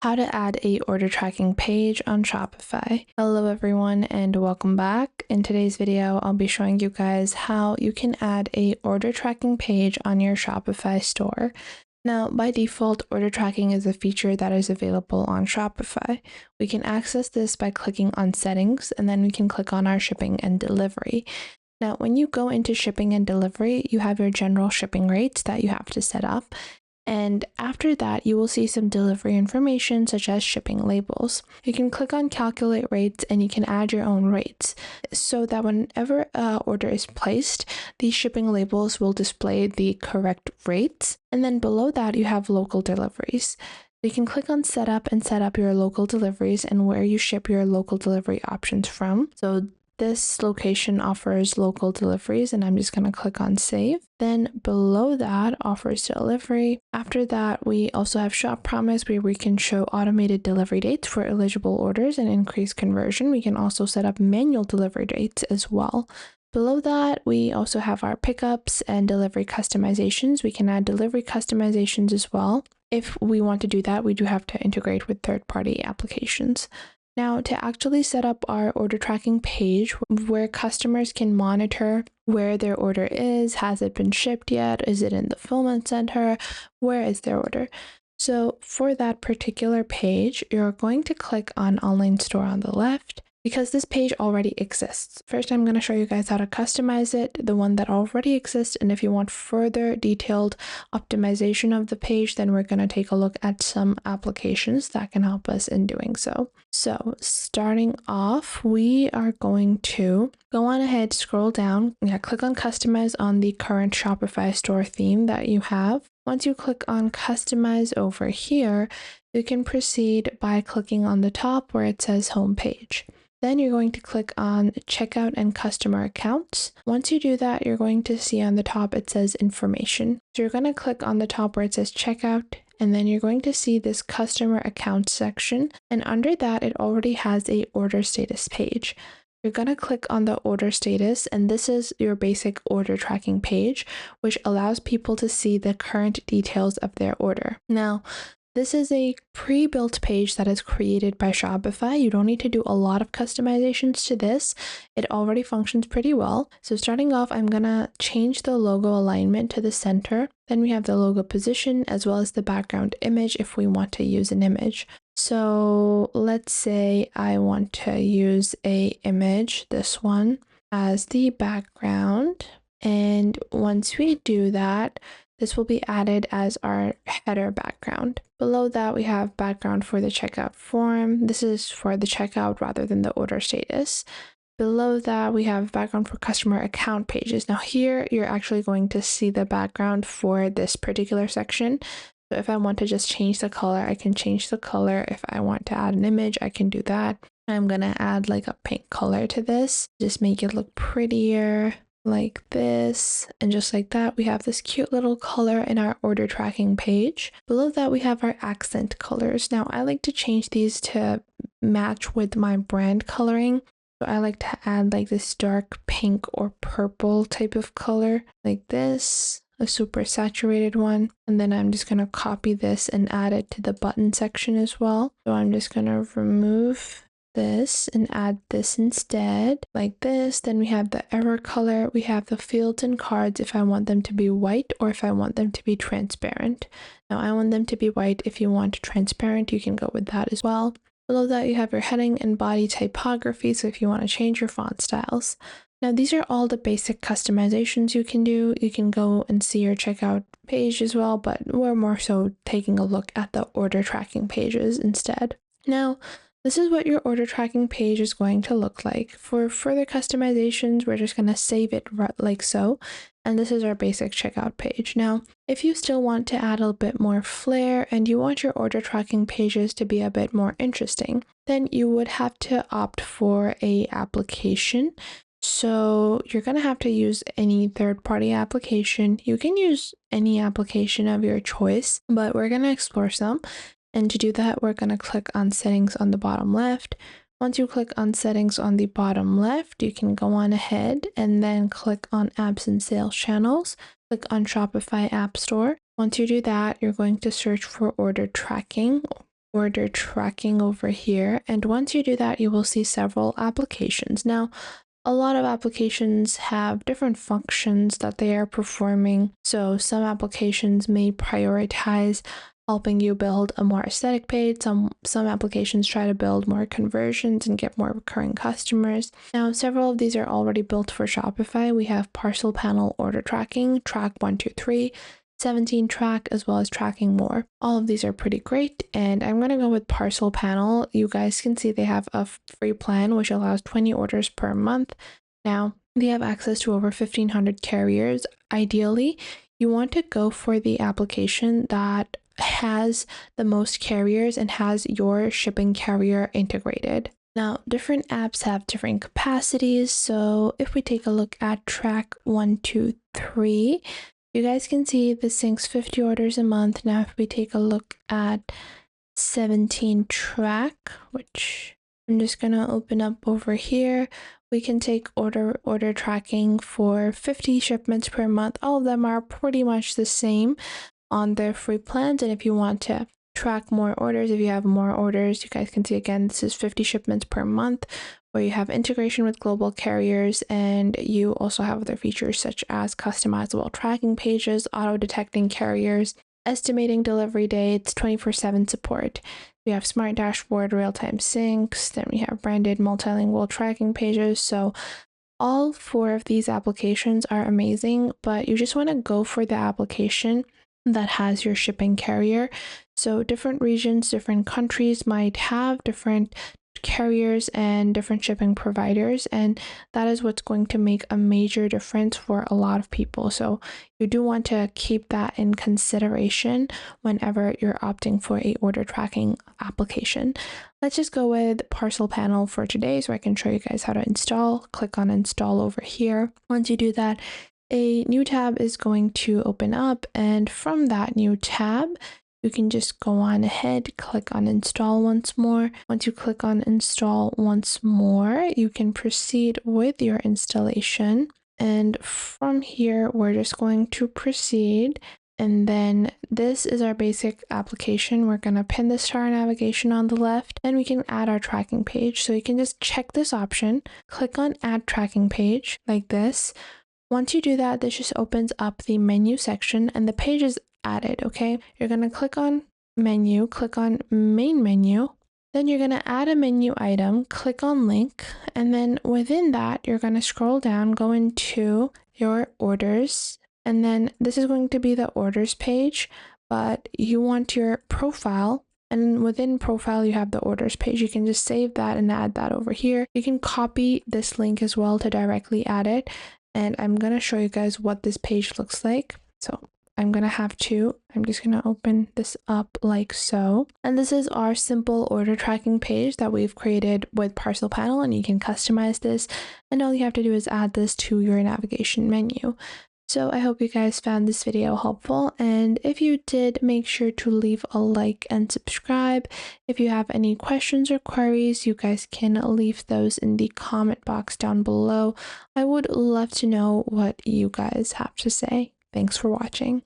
How to add a order tracking page on Shopify. Hello everyone and welcome back. In today's video, I'll be showing you guys how you can add a order tracking page on your Shopify store. Now, by default, order tracking is a feature that is available on Shopify. We can access this by clicking on settings, and then we can click on our shipping and delivery. Now, when you go into shipping and delivery, you have your general shipping rates that you have to set up. And after that, you will see some delivery information such as shipping labels. You can click on calculate rates and you can add your own rates so that whenever an order is placed, these shipping labels will display the correct rates. And then below that, you have local deliveries. You can click on setup and set up your local deliveries and where you ship your local delivery options from. So this location offers local deliveries, and I'm just going to click on save. Then below that, offers delivery. After that, we also have shop promise where we can show automated delivery dates for eligible orders and increase conversion. We can also set up manual delivery dates as well. Below that, we also have our pickups and delivery customizations. We can add delivery customizations as well. If we want to do that, we do have to integrate with third-party applications. Now, to actually set up our order tracking page where customers can monitor where their order is, has it been shipped yet, is it in the fulfillment center, where is their order? So for that particular page, you're going to click on online store on the left because this page already exists. First, I'm going to show you guys how to customize it, the one that already exists. And if you want further detailed optimization of the page, then we're going to take a look at some applications that can help us in doing so. So starting off, we are going to go on ahead, scroll down, click on customize on the current Shopify store theme that you have. Once you click on customize over here, you can proceed by clicking on the top where it says home page. Then you're going to click on checkout and customer accounts. Once you do that, you're going to see on the top it says information. So you're going to click on the top where it says checkout, and then you're going to see this customer account section. And under that, it already has a order status page. You're going to click on the order status, and this is your basic order tracking page, which allows people to see the current details of their order. Now, this is a pre-built page that is created by Shopify. You don't need to do a lot of customizations to this. It already functions pretty well. So starting off, I'm going to change the logo alignment to the center. Then we have the logo position as well as the background image if we want to use an image. So let's say I want to use a image, this one, as the background. And once we do that, this will be added as our header background. Below that, we have background for the checkout form. This is for the checkout rather than the order status. Below that, we have background for customer account pages. Now here, you're actually going to see the background for this particular section. So if I want to just change the color, I can change the color. If I want to add an image, I can do that. I'm going to add like a pink color to this, just make it look prettier. Like this, and just like that, we have this cute little color in our order tracking page. Below that, we have our accent colors. Now, I like to change these to match with my brand coloring. So I like to add like this dark pink or purple type of color, like this, a super saturated one. And then I'm just going to copy this and add it to the button section as well. So I'm just going to remove this and add this instead, like this. Then we have the error color. We have the fields and cards if I want them to be white or if I want them to be transparent. Now I want them to be white. If you want transparent, you can go with that as well. Below that, you have your heading and body typography. So if you want to change your font styles. Now these are all the basic customizations you can do. You can go and see your checkout page as well, but we're more so taking a look at the order tracking pages instead. Now, this is what your order tracking page is going to look like. For further customizations, we're just going to save it like so. And this is our basic checkout page. Now, if you still want to add a bit more flair and you want your order tracking pages to be a bit more interesting, then you would have to opt for a application. So you're going to have to use any third-party application. You can use any application of your choice, but we're going to explore some. And to do that, we're going to click on settings on the bottom left. Once you click on settings on the bottom left, you can go on ahead and then click on apps and sales channels. Click on Shopify App Store. Once you do that, you're going to search for order tracking order tracking over here. And once you do that, you will see several applications. Now, a lot of applications have different functions that they are performing. So some applications may prioritize helping you build a more aesthetic page. Some applications try to build more conversions and get more recurring customers. Now, several of these are already built for Shopify. We have parcel panel order tracking, track 123, 17 track, as well as tracking more. All of these are pretty great, and I'm going to go with parcel panel. You guys can see they have a free plan which allows 20 orders per month. Now they have access to over 1,500 carriers. Ideally, you want to go for the application that has the most carriers and has your shipping carrier integrated. Now, different apps have different capacities. So if we take a look at track 123, you guys can see this syncs 50 orders a month. Now, if we take a look at 17 track, which I'm just going to open up over here, we can take order tracking for 50 shipments per month. All of them are pretty much the same on their free plans. And if you want to track more orders, if you have more orders, you guys can see again, this is 50 shipments per month, where you have integration with global carriers, and you also have other features such as customizable tracking pages, auto-detecting carriers, estimating delivery dates, 24/7 support. We have smart dashboard, real-time syncs, then we have branded multilingual tracking pages. So all 4 of these applications are amazing, but you just want to go for the application that has your shipping carrier. So different regions, different countries might have different carriers and different shipping providers, and that is what's going to make a major difference for a lot of people. So you do want to keep that in consideration whenever you're opting for a order tracking application. Let's just go with parcel panel for today so I can show you guys how to install. Click on install over here. Once you do that, a new tab is going to open up, and from that new tab, you can just go on ahead, click on install once more. Once you click on install once more, you can proceed with your installation. And from here, we're just going to proceed. And then this is our basic application. We're going to pin this to our navigation on the left, and we can add our tracking page. So you can just check this option, click on add tracking page like this. Once you do that, this just opens up the menu section and the page is added, okay? You're going to click on menu, click on main menu, then you're going to add a menu item, click on link, and then within that, you're going to scroll down, go into your orders, and then this is going to be the orders page, but you want your profile, and within profile, you have the orders page. You can just save that and add that over here. You can copy this link as well to directly add it. And I'm going to show you guys what this page looks like. So I'm just going to open this up like so. And this is our simple order tracking page that we've created with Parcel Panel, and you can customize this. And all you have to do is add this to your navigation menu. So I hope you guys found this video helpful, and if you did, make sure to leave a like and subscribe. If you have any questions or queries, you guys can leave those in the comment box down below. I would love to know what you guys have to say. Thanks for watching.